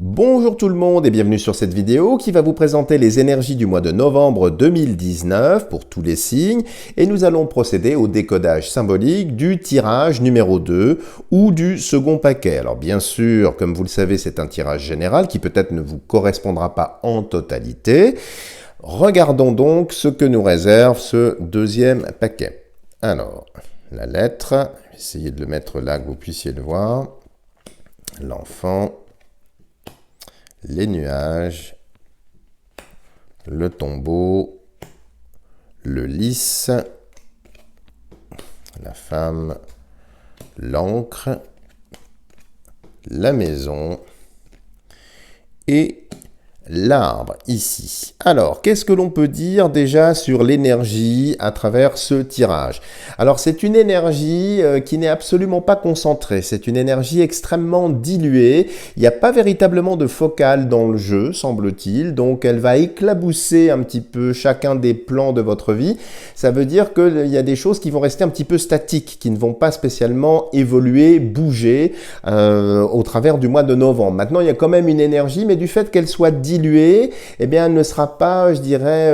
Bonjour tout le monde et bienvenue sur cette vidéo qui va vous présenter les énergies du mois de novembre 2019 pour tous les signes et nous allons procéder au décodage symbolique du tirage numéro 2 ou du second paquet. Alors bien sûr, comme vous le savez, c'est un tirage général qui peut-être ne vous correspondra pas en totalité. Regardons donc ce que nous réserve ce deuxième paquet. Alors, la lettre, essayez de le mettre là que vous puissiez le voir. L'enfant. Les nuages, le tombeau, le lys, la femme, l'encre, la maison et l'arbre ici. Alors, qu'est-ce que l'on peut dire déjà sur l'énergie à travers ce tirage? Alors, c'est une énergie qui n'est absolument pas concentrée. C'est une énergie extrêmement diluée. Il n'y a pas véritablement de focale dans le jeu, semble-t-il. Donc, elle va éclabousser un petit peu chacun des plans de votre vie. Ça veut dire qu'il y a des choses qui vont rester un petit peu statiques, qui ne vont pas spécialement évoluer, bouger au travers du mois de novembre. Maintenant, il y a quand même une énergie, mais du fait qu'elle soit diluée, eh bien, elle ne sera pas, je dirais,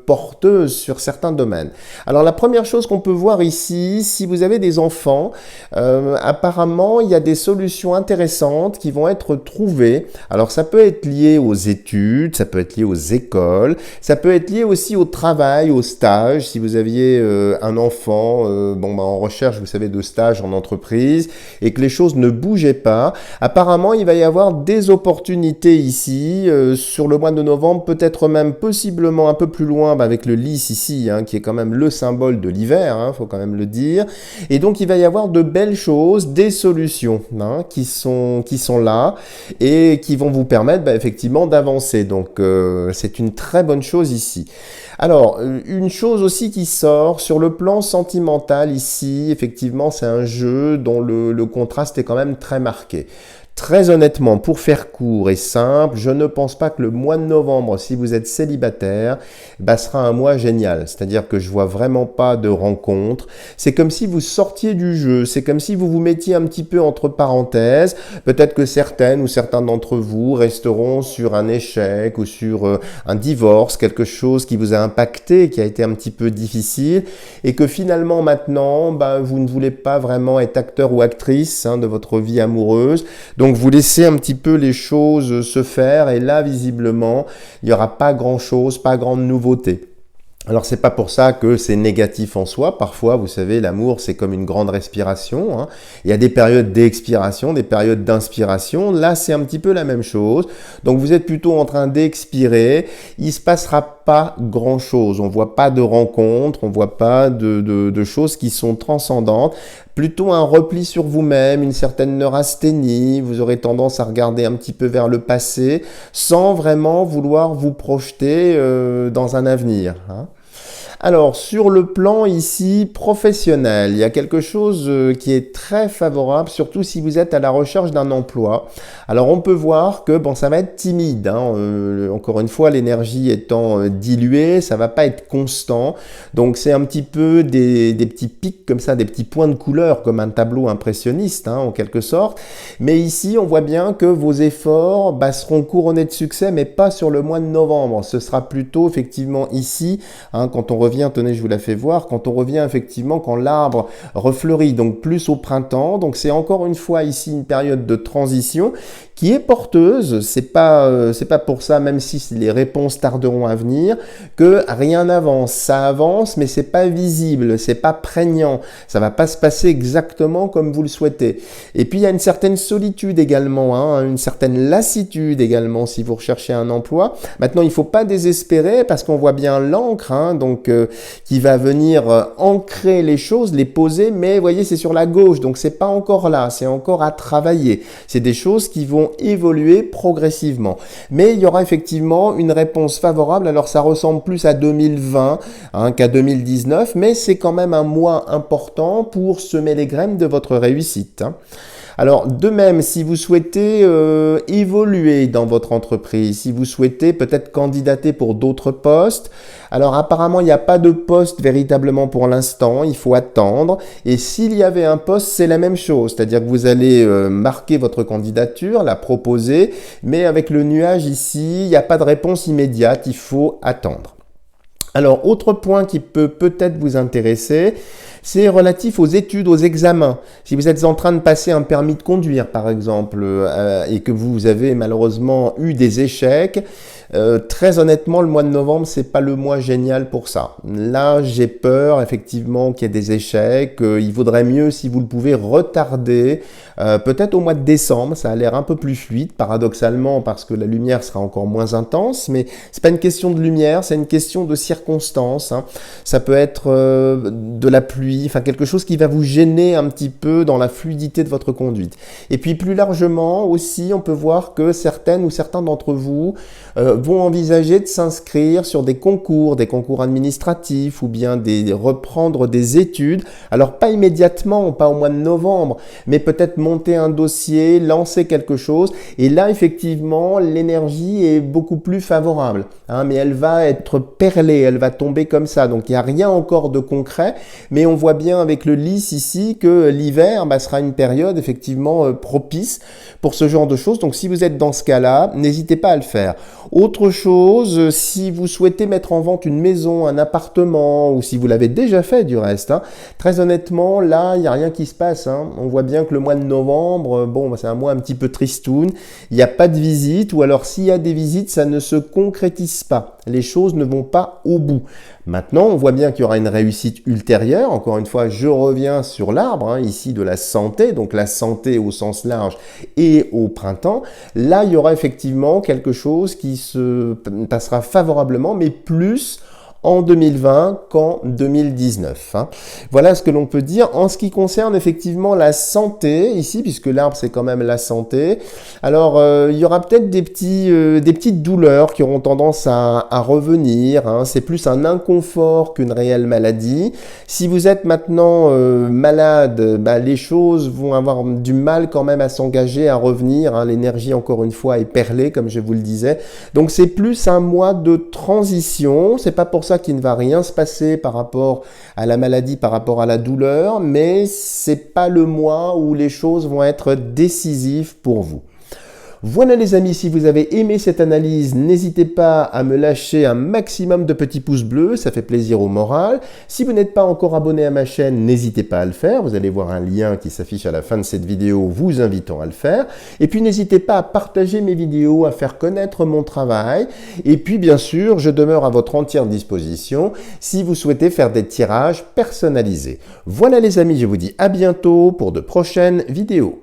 porteuse sur certains domaines. Alors, la première chose qu'on peut voir ici, si vous avez des enfants, apparemment, il y a des solutions intéressantes qui vont être trouvées. Alors, ça peut être lié aux études, ça peut être lié aux écoles, ça peut être lié aussi au travail, au stage. Si vous aviez un enfant en recherche, vous savez, de stage en entreprise et que les choses ne bougeaient pas, apparemment, il va y avoir des opportunités ici sur le mois de novembre, peut-être même possiblement un peu plus loin avec le lys ici, qui est quand même le symbole de l'hiver, faut quand même le dire. Et donc, il va y avoir de belles choses, des solutions qui sont là et qui vont vous permettre effectivement d'avancer. Donc, c'est une très bonne chose ici. Alors, une chose aussi qui sort sur le plan sentimental ici, effectivement, c'est un jeu dont le contraste est quand même très marqué. Très honnêtement, pour faire court et simple, je ne pense pas que le mois de novembre, si vous êtes célibataire, sera un mois génial. C'est-à-dire que je vois vraiment pas de rencontres. C'est comme si vous sortiez du jeu. C'est comme si vous vous mettiez un petit peu entre parenthèses. Peut-être que certaines ou certains d'entre vous resteront sur un échec ou sur un divorce, quelque chose qui vous a impacté, qui a été un petit peu difficile et que finalement maintenant, vous ne voulez pas vraiment être acteur ou actrice de votre vie amoureuse. Donc, vous laissez un petit peu les choses se faire et là, visiblement, il n'y aura pas grand-chose, pas grande nouveauté. Alors, c'est pas pour ça que c'est négatif en soi. Parfois, vous savez, l'amour, c'est comme une grande respiration. Il y a des périodes d'expiration, des périodes d'inspiration. Là, c'est un petit peu la même chose. Donc, vous êtes plutôt en train d'expirer. Il se passera pas grand-chose. On voit pas de rencontres, on voit pas de choses qui sont transcendantes. Plutôt un repli sur vous-même, une certaine neurasthénie. Vous aurez tendance à regarder un petit peu vers le passé sans vraiment vouloir vous projeter dans un avenir. Alors, sur le plan ici professionnel, il y a quelque chose qui est très favorable, surtout si vous êtes à la recherche d'un emploi. Alors, on peut voir que ça va être timide. Encore une fois, l'énergie étant diluée, ça va pas être constant. Donc, c'est un petit peu des petits pics comme ça, des petits points de couleur, comme un tableau impressionniste, en quelque sorte. Mais ici, on voit bien que vos efforts seront couronnés de succès, mais pas sur le mois de novembre. Ce sera plutôt effectivement ici, quand on revient, tenez, je vous la fais voir, quand on revient effectivement, quand l'arbre refleurit, donc plus au printemps. Donc c'est encore une fois ici une période de transition qui est porteuse. C'est pas pour ça, même si les réponses tarderont à venir, que rien n'avance. Ça avance, mais c'est pas visible, c'est pas prégnant. Ça va pas se passer exactement comme vous le souhaitez. Et puis il y a une certaine solitude également, une certaine lassitude également si vous recherchez un emploi. Maintenant, il faut pas désespérer parce qu'on voit bien l'encre, qui va venir ancrer les choses, les poser, mais vous voyez, c'est sur la gauche, donc c'est pas encore là, c'est encore à travailler. C'est des choses qui vont évoluer progressivement. Mais il y aura effectivement une réponse favorable. Alors ça ressemble plus à 2020 qu'à 2019, mais c'est quand même un mois important pour semer les graines de votre réussite. Alors, de même, si vous souhaitez évoluer dans votre entreprise, si vous souhaitez peut-être candidater pour d'autres postes, alors apparemment, il n'y a pas de poste véritablement pour l'instant, il faut attendre. Et s'il y avait un poste, c'est la même chose, c'est-à-dire que vous allez marquer votre candidature, la proposer, mais avec le nuage ici, il n'y a pas de réponse immédiate, il faut attendre. Alors, autre point qui peut peut-être vous intéresser, c'est relatif aux études, aux examens. Si vous êtes en train de passer un permis de conduire, par exemple, et que vous avez malheureusement eu des échecs, très honnêtement, le mois de novembre, c'est pas le mois génial pour ça. Là, j'ai peur, effectivement, qu'il y ait des échecs. Il vaudrait mieux, si vous le pouvez, retarder, peut-être au mois de décembre. Ça a l'air un peu plus fluide, paradoxalement, parce que la lumière sera encore moins intense. Mais c'est pas une question de lumière, c'est une question de circonstances. Hein. Ça peut être de la pluie, enfin quelque chose qui va vous gêner un petit peu dans la fluidité de votre conduite. Et puis plus largement aussi, on peut voir que certaines ou certains d'entre vous vont envisager de s'inscrire sur des concours administratifs ou bien reprendre des études. Alors pas immédiatement, pas au mois de novembre, mais peut-être monter un dossier, lancer quelque chose. Et là, effectivement, l'énergie est beaucoup plus favorable. Hein, mais elle va être perlée, elle va tomber comme ça. Donc il n'y a rien encore de concret, mais on voit bien avec le lys ici que l'hiver sera une période effectivement propice pour ce genre de choses. Donc si vous êtes dans ce cas-là, n'hésitez pas à le faire. Autre chose, si vous souhaitez mettre en vente une maison, un appartement, ou si vous l'avez déjà fait du reste, hein, très honnêtement, là, il n'y a rien qui se passe. Hein. On voit bien que le mois de novembre, bon, c'est un mois un petit peu tristoun, il n'y a pas de visite, ou alors s'il y a des visites, ça ne se concrétise pas. Les choses ne vont pas au bout. Maintenant, on voit bien qu'il y aura une réussite ultérieure. Encore une fois, je reviens sur l'arbre, hein, ici de la santé, donc la santé au sens large et au printemps. Là, il y aura effectivement quelque chose qui se passera favorablement, mais plus en 2020 qu'en 2019. Hein. Voilà ce que l'on peut dire. En ce qui concerne effectivement la santé, ici, puisque l'arbre c'est quand même la santé, alors il y aura peut-être des petites douleurs qui auront tendance à revenir. Hein. C'est plus un inconfort qu'une réelle maladie. Si vous êtes maintenant malade, les choses vont avoir du mal quand même à s'engager, à revenir. Hein. L'énergie, encore une fois, est perlée, comme je vous le disais. Donc c'est plus un mois de transition. C'est pas pour ça qu'il ne va rien se passer par rapport à la maladie, par rapport à la douleur, mais c'est pas le mois où les choses vont être décisives pour vous. Voilà les amis, si vous avez aimé cette analyse, n'hésitez pas à me lâcher un maximum de petits pouces bleus, ça fait plaisir au moral. Si vous n'êtes pas encore abonné à ma chaîne, n'hésitez pas à le faire, vous allez voir un lien qui s'affiche à la fin de cette vidéo vous invitant à le faire. Et puis n'hésitez pas à partager mes vidéos, à faire connaître mon travail. Et puis bien sûr, je demeure à votre entière disposition si vous souhaitez faire des tirages personnalisés. Voilà les amis, je vous dis à bientôt pour de prochaines vidéos.